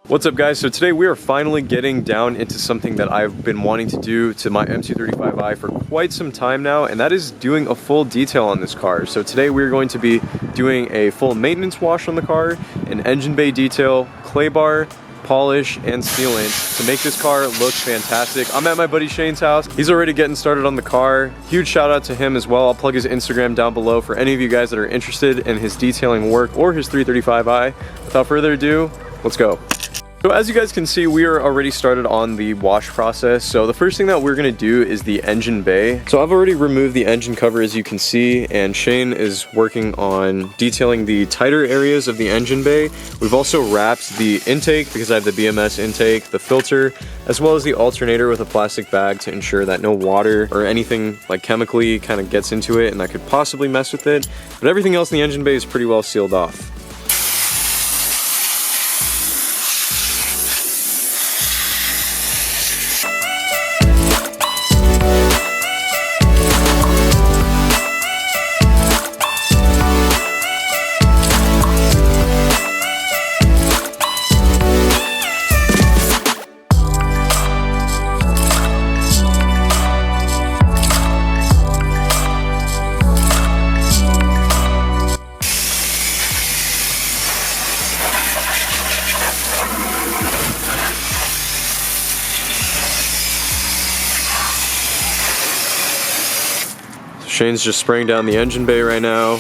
What's up guys? So today we are finally getting down into something that I've been wanting to do to my M235i for quite some time now, and that is doing a full detail on this car. So today we're going to be doing a full maintenance wash on the car, an engine bay detail, clay bar, polish, and sealant to make this car look fantastic. I'm at my buddy Shane's house. He's already getting started on the car. Huge shout out to him as well. I'll plug his Instagram down below for any of you guys that are interested in his detailing work or his 335i. Without further ado, let's go. So as you guys can see, we are already started on the wash process. So the first thing that we're gonna do is the engine bay. So I've already removed the engine cover, as you can see, and Shane is working on detailing the tighter areas of the engine bay. We've also wrapped the intake because I have the BMS intake, the filter, as well as the alternator with a plastic bag to ensure that no water or anything like chemically kind of gets into it and that could possibly mess with it. But everything else in the engine bay is pretty well sealed off. Shane's just spraying down the engine bay right now.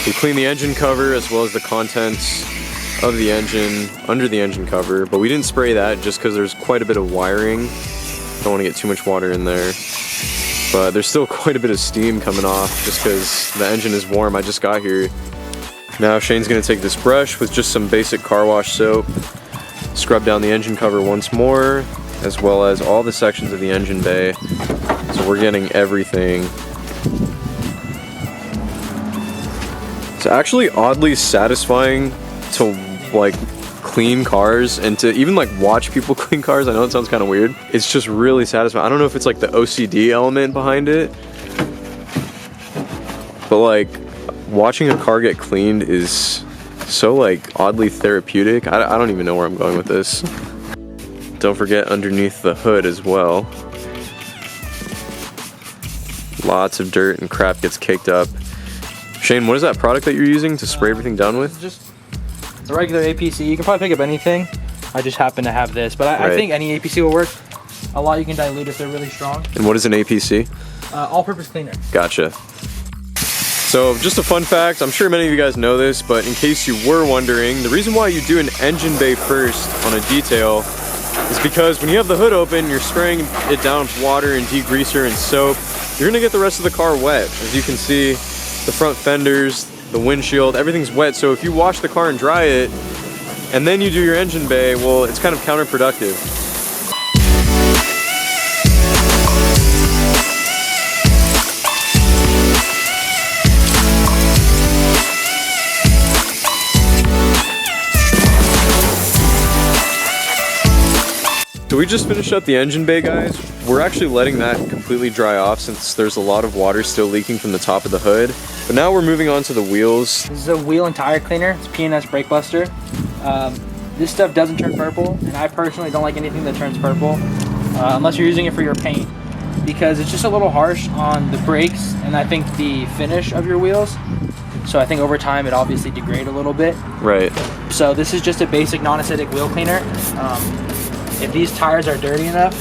We clean the engine cover as well as the contents of the engine under the engine cover, but we didn't spray that just because there's quite a bit of wiring. Don't want to get too much water in there. But there's still quite a bit of steam coming off just because the engine is warm. I just got here. Now Shane's going to take this brush with just some basic car wash soap, scrub down the engine cover once more, as well as all the sections of the engine bay. So we're getting everything. It's actually oddly satisfying to like clean cars and to even like watch people clean cars. I know it sounds kind of weird. It's just really satisfying. I don't know if it's like the OCD element behind it, but like watching a car get cleaned is so like oddly therapeutic. I don't even know where I'm going with this. Don't forget underneath the hood as well. Lots of dirt and crap gets caked up. Shane, what is that product that you're using to spray everything down with? Just a regular APC. You can probably pick up anything. I just happen to have this, but I think any APC will work. A lot you can dilute if they're really strong. And what is an APC? All-purpose cleaner. Gotcha. So just a fun fact, I'm sure many of you guys know this, but in case you were wondering, the reason why you do an engine bay first on a detail is because when you have the hood open, you're spraying it down with water and degreaser and soap. You're gonna get the rest of the car wet. As you can see, the front fenders, the windshield, everything's wet. So if you wash the car and dry it, and then you do your engine bay, well, it's kind of counterproductive. So we just finished up the engine bay, guys. We're actually letting that completely dry off since there's a lot of water still leaking from the top of the hood. But now we're moving on to the wheels. This is a wheel and tire cleaner. It's P&S Brake Buster. This stuff doesn't turn purple, and I personally don't like anything that turns purple unless you're using it for your paint, because it's just a little harsh on the brakes and I think the finish of your wheels. So I think over time it obviously degrades a little bit. Right. So this is just a basic non-acidic wheel cleaner. If these tires are dirty enough,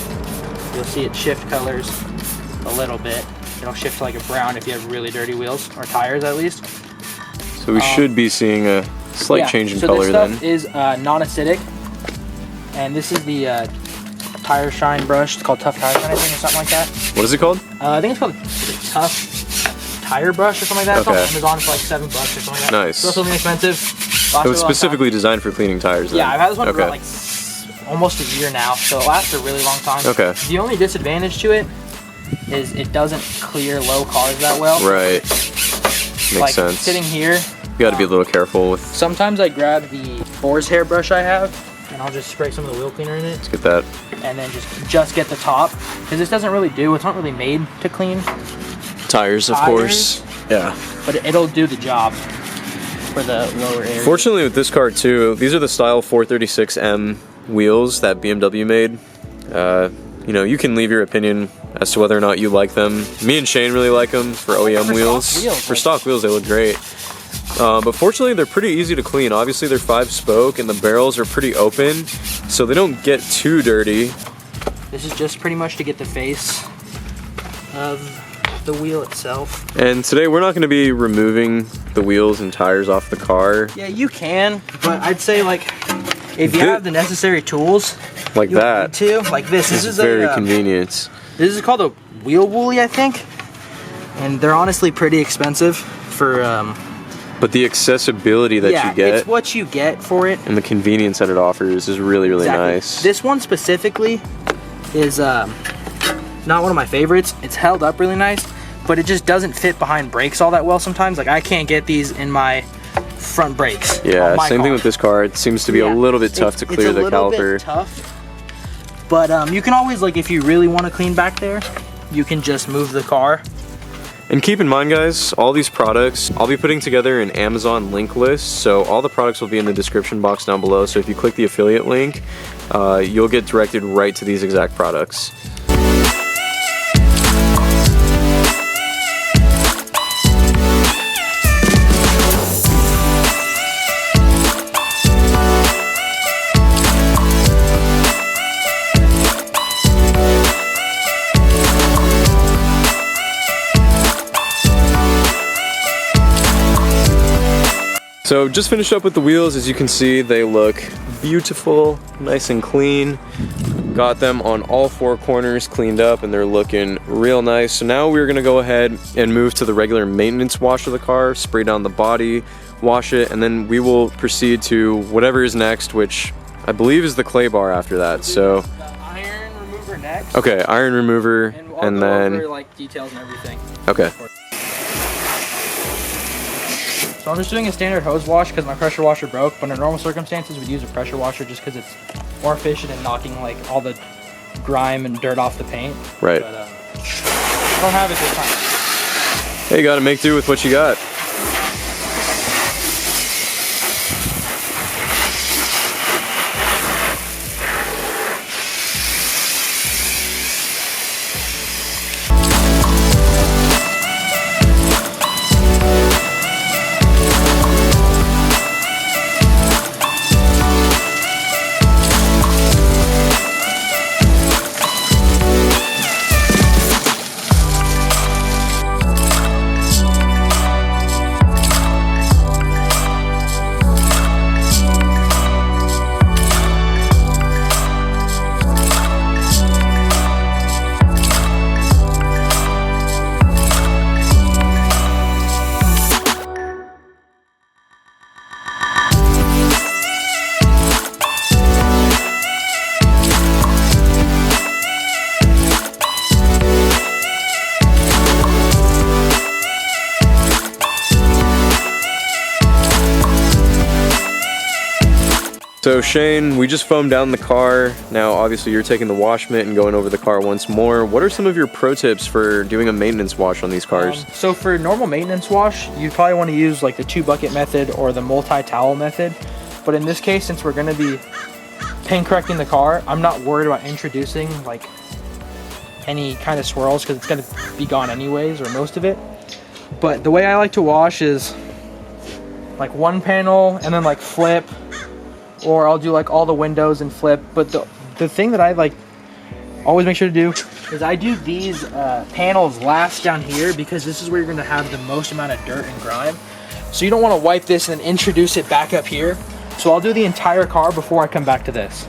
you'll see it shift colors a little bit. It'll shift to like a brown if you have really dirty wheels, or tires at least. So we should be seeing a slight change in color then. So this stuff is non-acidic, and this is the tire shine brush. It's called Tough Tire Shine, I think, or something like that. What is it called? I think it's called the Tough Tire Brush or something like that. Okay. It's on Amazon for like $7 or something like that. Nice. It's also expensive. So it's specifically designed for cleaning tires then? Yeah, I've had this one for like almost a year now, so it lasts a really long time. Okay. The only disadvantage to it is it doesn't clear low cars that well. Right. Makes sense. Sitting here, you got to be a little careful with. Sometimes I grab the boar's hair brush I have, and I'll just spray some of the wheel cleaner in it. Let's get that. And then just get the top, because this doesn't really do. It's not really made to clean tires, of course. Yeah. But it'll do the job. for the lower area. Fortunately with this car too, these are the style 436M wheels that BMW made. You know, you can leave your opinion as to whether or not you like them. Me and Shane really like them for OEM wheels. For stock wheels, they look great. But fortunately, they're pretty easy to clean. Obviously, they're 5-spoke and the barrels are pretty open, so they don't get too dirty. This is just pretty much to get the face of the wheel itself. And today, we're not going to be removing the wheels and tires off the car. Yeah, you can, but I'd say like if you have the necessary tools, like that, to like this is very convenient. This is called a wheel Woolie, I think, and they're honestly pretty expensive for. But the accessibility that you get, it's what you get for it, and the convenience that it offers is really, really nice. This one specifically is not one of my favorites. It's held up really nice, but it just doesn't fit behind brakes all that well sometimes. Like I can't get these in my front brakes. Yeah, same thing with this car. It seems to be a little bit tough to clear the caliper. Bit tough, but you can always, like, if you really want to clean back there, you can just move the car. And keep in mind, guys, all these products, I'll be putting together an Amazon link list, so all the products will be in the description box down below, so if you click the affiliate link, you'll get directed right to these exact products. So just finished up with the wheels. As you can see, they look beautiful, nice and clean. Got them on all 4 corners cleaned up and they're looking real nice. So now we're gonna go ahead and move to the regular maintenance wash of the car, spray down the body, wash it, and then we will proceed to whatever is next, which I believe is the clay bar after that. So the iron remover next. Okay, iron remover, and then over, like, details and everything. Okay. So I'm just doing a standard hose wash because my pressure washer broke, but in normal circumstances we'd use a pressure washer just because it's more efficient in knocking like all the grime and dirt off the paint. Right. But I don't have it this time. Hey, you gotta make do with what you got. So Shane, we just foamed down the car. Now obviously you're taking the wash mitt and going over the car once more. What are some of your pro tips for doing a maintenance wash on these cars? So for normal maintenance wash, you probably want to use like the 2-bucket method or the multi-towel method. But in this case, since we're going to be paint correcting the car, I'm not worried about introducing like any kind of swirls because it's going to be gone anyways, or most of it. But the way I like to wash is like one panel and then like flip, or I'll do like all the windows and flip. But the thing that I like always make sure to do is I do these panels last down here because this is where you're going to have the most amount of dirt and grime. So you don't want to wipe this and then introduce it back up here. So I'll do the entire car before I come back to this.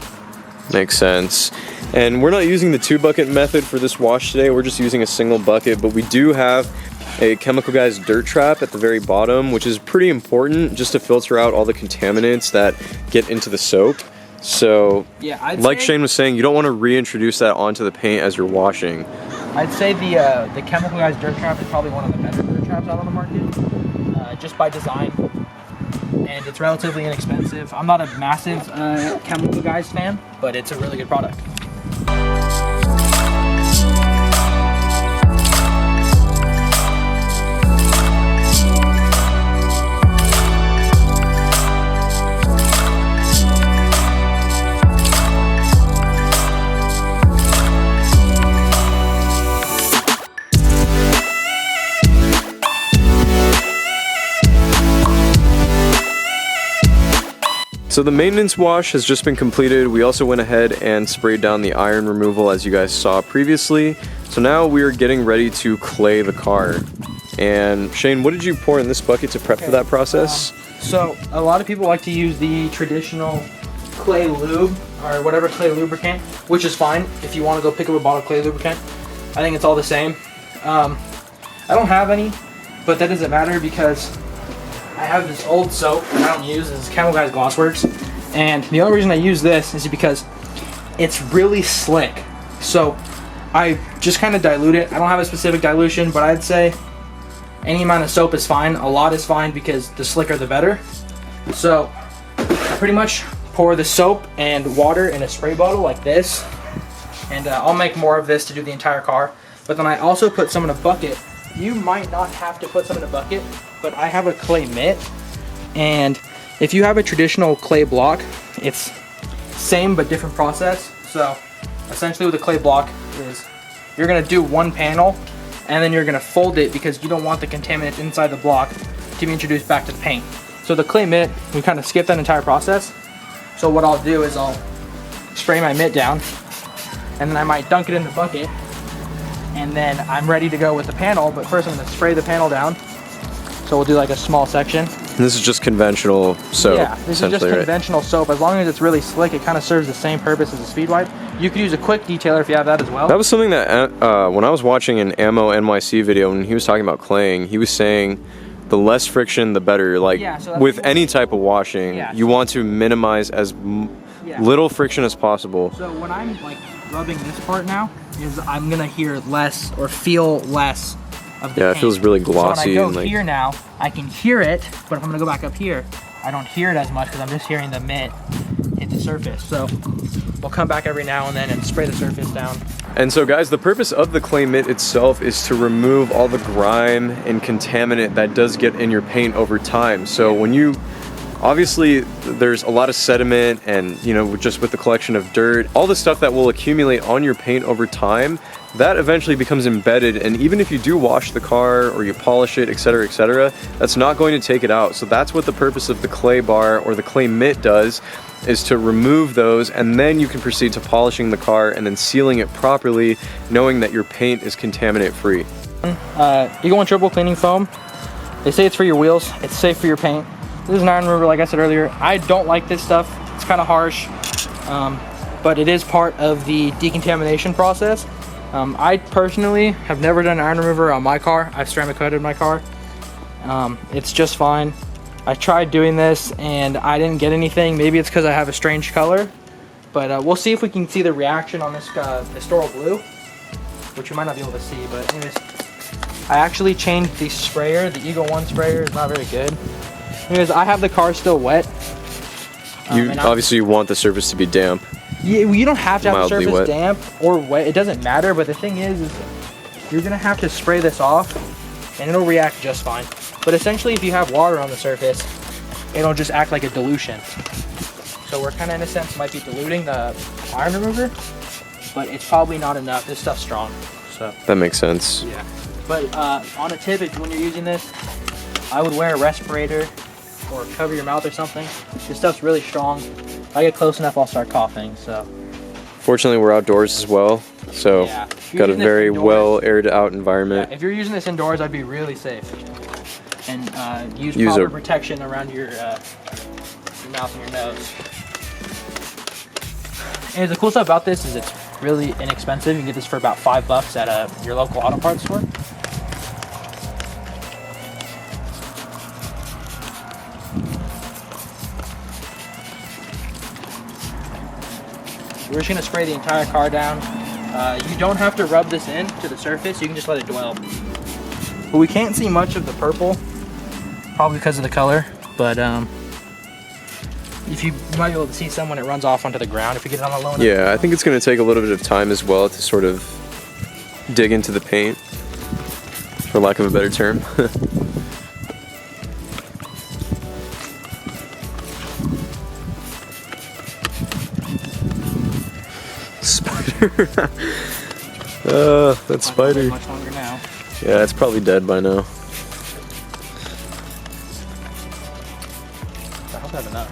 Makes sense. And we're not using the 2-bucket method for this wash today. We're just using a single bucket, but we do have a Chemical Guys dirt trap at the very bottom, which is pretty important just to filter out all the contaminants that get into the soap. So yeah, like Shane was saying, you don't want to reintroduce that onto the paint as you're washing. I'd say the Chemical Guys dirt trap is probably one of the better dirt traps out on the market, just by design, and it's relatively inexpensive. I'm not a massive Chemical Guys fan, but it's a really good product. So the maintenance wash has just been completed. We also went ahead and sprayed down the iron removal as you guys saw previously. So now we are getting ready to clay the car. And Shane, what did you pour in this bucket to prep for that process? So a lot of people like to use the traditional clay lube or whatever clay lubricant, which is fine if you want to go pick up a bottle of clay lubricant. I think it's all the same. I don't have any, but that doesn't matter because I have this old soap that I don't use. This is Chemical Guys Glosswerkz, and the only reason I use this is because it's really slick. So I just kind of dilute it. I don't have a specific dilution, but I'd say any amount of soap is fine. A lot is fine because the slicker the better. So I pretty much pour the soap and water in a spray bottle like this, and I'll make more of this to do the entire car. But then I also put some in a bucket. You might not have to put some in a bucket, but I have a clay mitt, and if you have a traditional clay block, it's same but different process. So essentially what the clay block is, you're gonna do one panel and then you're gonna fold it because you don't want the contaminants inside the block to be introduced back to the paint. So the clay mitt, we kind of skip that entire process. So what I'll do is I'll spray my mitt down, and then I might dunk it in the bucket, and then I'm ready to go with the panel. But first I'm gonna spray the panel down. So we'll do like a small section. And this is just conventional soap. Yeah, this is just conventional soap. As long as it's really slick, it kind of serves the same purpose as a speed wipe. You could use a quick detailer if you have that as well. That was something that when I was watching an Ammo NYC video, when he was talking about claying, he was saying the less friction, the better. Like with any type of washing, you want to minimize as little friction as possible. So when I'm like rubbing this part now, is I'm gonna hear less or feel less of the paint. It feels really glossy. So when I go here now, I can hear it, but if I'm gonna go back up here, I don't hear it as much because I'm just hearing the mitt hit the surface. So we'll come back every now and then and spray the surface down. And so guys, the purpose of the clay mitt itself is to remove all the grime and contaminant that does get in your paint over time. So when you, obviously there's a lot of sediment and, you know, just with the collection of dirt, all the stuff that will accumulate on your paint over time, that eventually becomes embedded. And even if you do wash the car or you polish it, etc., that's not going to take it out. So that's what the purpose of the clay bar or the clay mitt does, is to remove those, and then you can proceed to polishing the car and then sealing it properly, knowing that your paint is contaminant free. Eagle One Triple Cleaning Foam. They say it's for your wheels, it's safe for your paint. This is an iron remover, like I said earlier. I don't like this stuff. It's kind of harsh, but it is part of the decontamination process. I personally have never done an iron remover on my car. I've ceramic coated my car. It's just fine. I tried doing this and I didn't get anything. Maybe it's because I have a strange color, but we'll see if we can see the reaction on this Pastoral Blue, which you might not be able to see. But anyways, I actually changed the sprayer. The Eagle One sprayer is not very good. Anyways, I have the car still wet. Obviously you want the surface to be damp. Yeah, you don't have to have the surface wet. damp or wet. It doesn't matter. But the thing is you're gonna have to spray this off, and it'll react just fine. But essentially, if you have water on the surface, it'll just act like a dilution. So we're kind of, in a sense, might be diluting the iron remover, but it's probably not enough. This stuff's strong, so. That makes sense. Yeah. But on a tip, when you're using this, I would wear a respirator or cover your mouth or something. This stuff's really strong. If I get close enough, I'll start coughing, so. Fortunately, we're outdoors as well, so got a very well aired out environment. Yeah, if you're using this indoors, I'd be really safe. And use proper protection around your mouth and your nose. And the cool stuff about this is it's really inexpensive. You can get this for about $5 at your local auto parts store. We're just gonna spray the entire car down. You don't have to rub this in to the surface. You can just let it dwell. But we can't see much of the purple, probably because of the color. But if you might be able to see some when it runs off onto the ground if you get it on the low enough. Yeah, I think it's gonna take a little bit of time as well to sort of dig into the paint, for lack of a better term. Spider. That spider. Much longer now. Yeah, it's probably dead by now. I hope I have enough.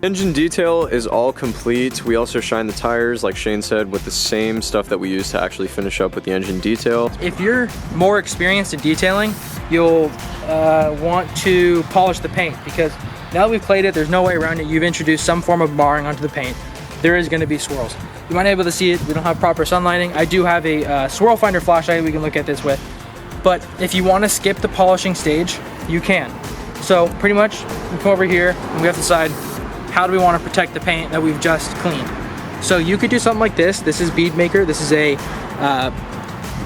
Engine detail is all complete. We also shine the tires, like Shane said, with the same stuff that we use to actually finish up with the engine detail. If you're more experienced in detailing, you'll want to polish the paint, because now that we've played it, there's no way around it. You've introduced some form of marring onto the paint. There is going to be swirls. You might not be able to see it. We don't have proper sunlighting. I do have a swirl finder flashlight we can look at this with. But if you want to skip the polishing stage, you can. So pretty much, we come over here and we have to decide, how do we want to protect the paint that we've just cleaned? So you could do something like this. This is Bead Maker. This is a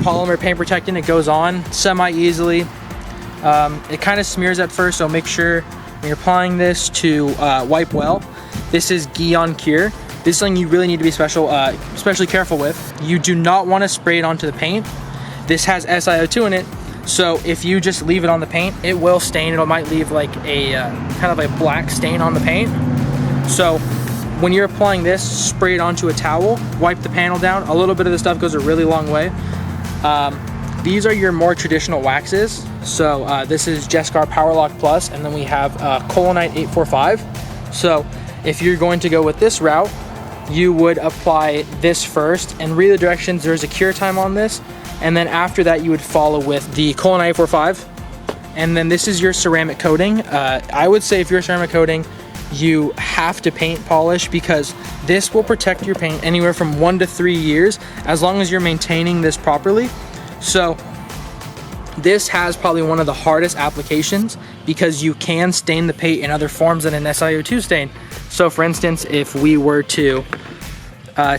polymer paint protectant. It goes on semi-easily. It kind of smears at first, so make sure when you're applying this to wipe well. This is UNCORRECTED. This is something you really need to be especially careful with. You do not want to spray it onto the paint. This has SiO2 in it, so if you just leave it on the paint, it will stain. It might leave like a kind of a black stain on the paint. So when you're applying this, spray it onto a towel, wipe the panel down. A little bit of this stuff goes a really long way. These are your more traditional waxes. So this is Jescar Powerlock Plus, and then we have Collinite 845. So if you're going to go with this route, you would apply this first and read the directions. There's a cure time on this, and then after that you would follow with the Collinite 845. And then this is your ceramic coating. I would say if you're ceramic coating, you have to paint polish, because this will protect your paint anywhere from 1 to 3 years as long as you're maintaining this properly. So this has probably one of the hardest applications, because you can stain the paint in other forms than an SiO2 stain. So for instance, if we were to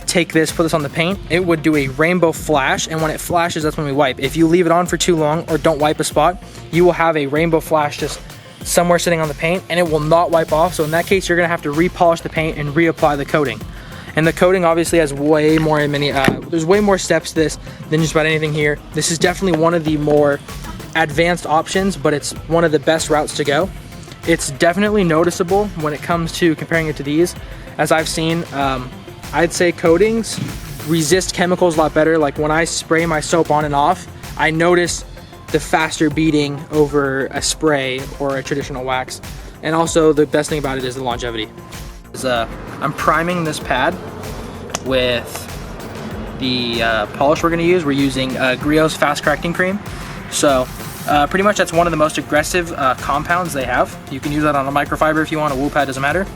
take this, put this on the paint, it would do a rainbow flash, and when it flashes, that's when we wipe. If you leave it on for too long or don't wipe a spot, you will have a rainbow flash just somewhere sitting on the paint, and it will not wipe off. So in that case, you're gonna have to repolish the paint and reapply the coating. And the coating obviously has way more there's way more steps to this than just about anything here. This is definitely one of the more advanced options, but it's one of the best routes to go. It's definitely noticeable when it comes to comparing it to these. As I've seen, I'd say coatings resist chemicals a lot better. Like when I spray my soap on and off, I notice the faster beating over a spray or a traditional wax. And also the best thing about it is the longevity. I'm priming this pad with the polish we're gonna use. We're using Griots fast correcting cream. So pretty much that's one of the most aggressive compounds they have. You can use that on a microfiber if you want, a wool pad, doesn't matter.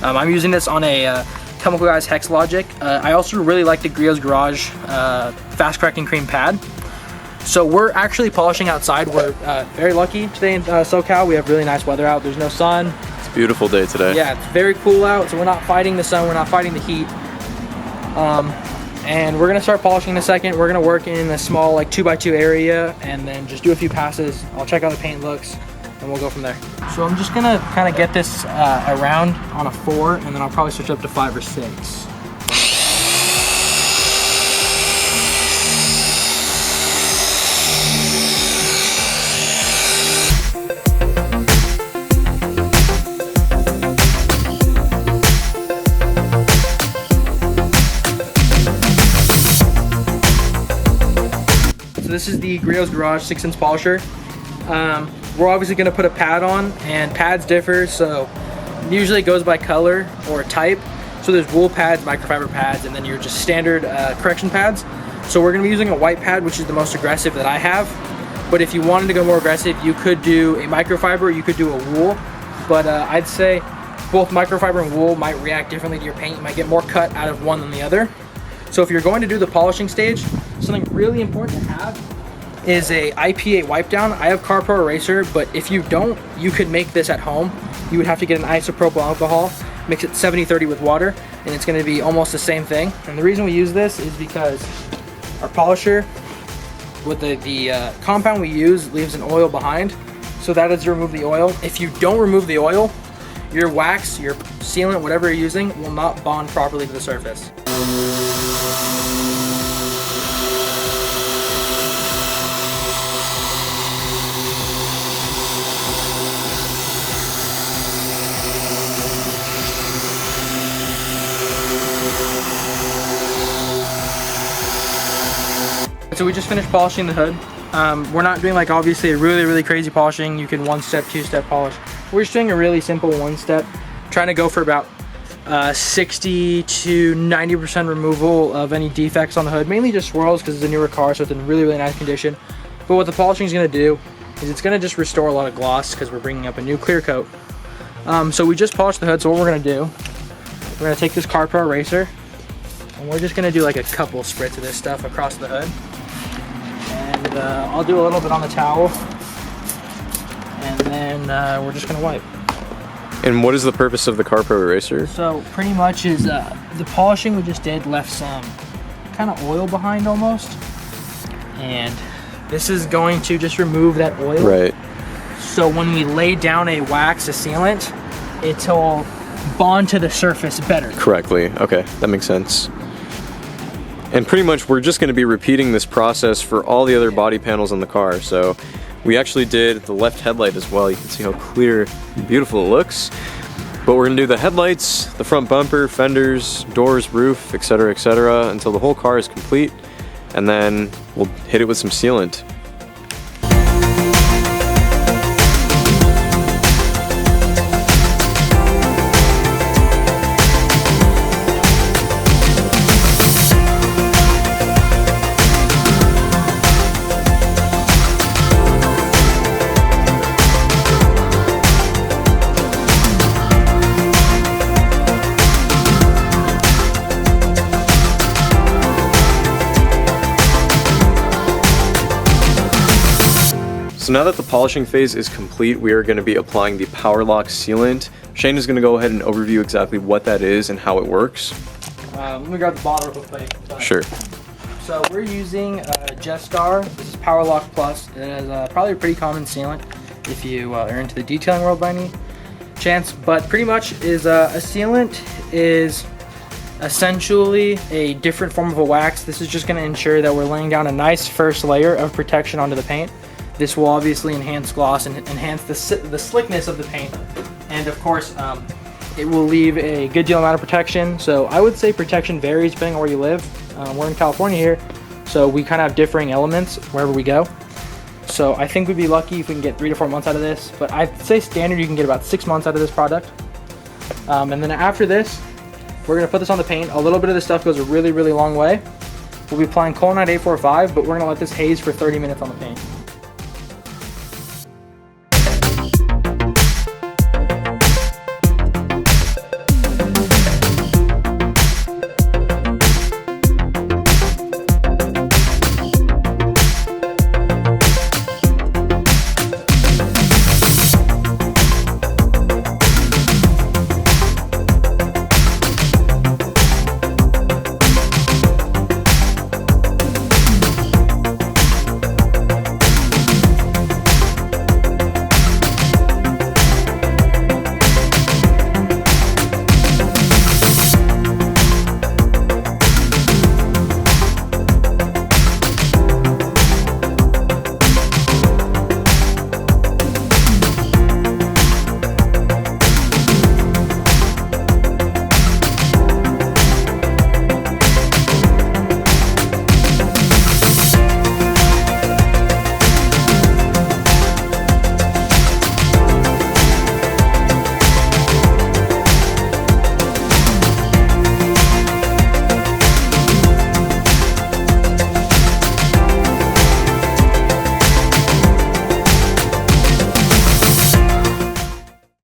I'm using this on a Chemical Guys Hexlogic. I also really like the Griots Garage fast correcting cream pad. So we're actually polishing outside. We're very lucky today in SoCal. We have really nice weather out. There's no sun. It's a beautiful day today. Yeah, it's very cool out, so we're not fighting the sun, we're not fighting the heat. And we're gonna start polishing in a second. We're gonna work in a small like 2x2 area and then just do a few passes. I'll check how the paint looks and we'll go from there. So I'm just gonna kind of get this around on a 4, and then I'll probably switch up to 5 or 6. This is the Griots Garage 6-inch polisher. We're obviously going to put a pad on, and pads differ, so usually it goes by color or type. So there's wool pads, microfiber pads, and then your just standard correction pads. So we're going to be using a white pad, which is the most aggressive that I have. But if you wanted to go more aggressive, you could do a microfiber, or you could do a wool. But I'd say both microfiber and wool might react differently to your paint. You might get more cut out of one than the other. So if you're going to do the polishing stage, something really important to have is a IPA wipe down. I have CarPro eraser, but if you don't, you could make this at home. You would have to get an isopropyl alcohol, mix it 70-30 with water, and it's gonna be almost the same thing. And the reason we use this is because our polisher, with the compound we use, leaves an oil behind. So that is to remove the oil. If you don't remove the oil, your wax, your sealant, whatever you're using, will not bond properly to the surface. So we just finished polishing the hood. We're not doing like obviously a really crazy polishing. You can 1-step, 2-step polish. We're just doing a really simple 1-step, trying to go for about 60 to 90% removal of any defects on the hood, mainly just swirls because it's a newer car, so it's in really nice condition. But what the polishing is going to do is it's going to just restore a lot of gloss because we're bringing up a new clear coat. So we just polished the hood, so what we're going to do, we're going to take this CarPro eraser and we're just going to do like a couple spritz of this stuff across the hood. And I'll do a little bit on the towel, and then we're just going to wipe. And what is the purpose of the CarPro eraser? So pretty much is the polishing we just did left some kind of oil behind almost, and this is going to just remove that oil. Right. So when we lay down a wax, a sealant, it'll bond to the surface better. Correctly. Okay, that makes sense. And pretty much we're just going to be repeating this process for all the other body panels on the car. So we actually did the left headlight as well. You can see how clear and beautiful it looks. But we're going to do the headlights, the front bumper, fenders, doors, roof, etc., until the whole car is complete. And then we'll hit it with some sealant. So now that the polishing phase is complete, we are going to be applying the Power Lock sealant. Shane is going to go ahead and overview exactly what that is and how it works. Let me grab the bottle real quick. Sure. So we're using Gestar. This is Power Lock Plus. It is probably a pretty common sealant if you are into the detailing world by any chance. But pretty much is a sealant is essentially a different form of a wax. This is just going to ensure that we're laying down a nice first layer of protection onto the paint. This will obviously enhance gloss and enhance the slickness of the paint, and of course it will leave a good deal amount of protection. So I would say protection varies depending on where you live. We're in California here, so we kind of have differing elements wherever we go. So I think we'd be lucky if we can get 3 to 4 months out of this, but I'd say standard you can get about 6 months out of this product. And then after this, we're going to put this on the paint. A little bit of this stuff goes a really long way. We'll be applying Collinite 845, but we're going to let this haze for 30 minutes on the paint.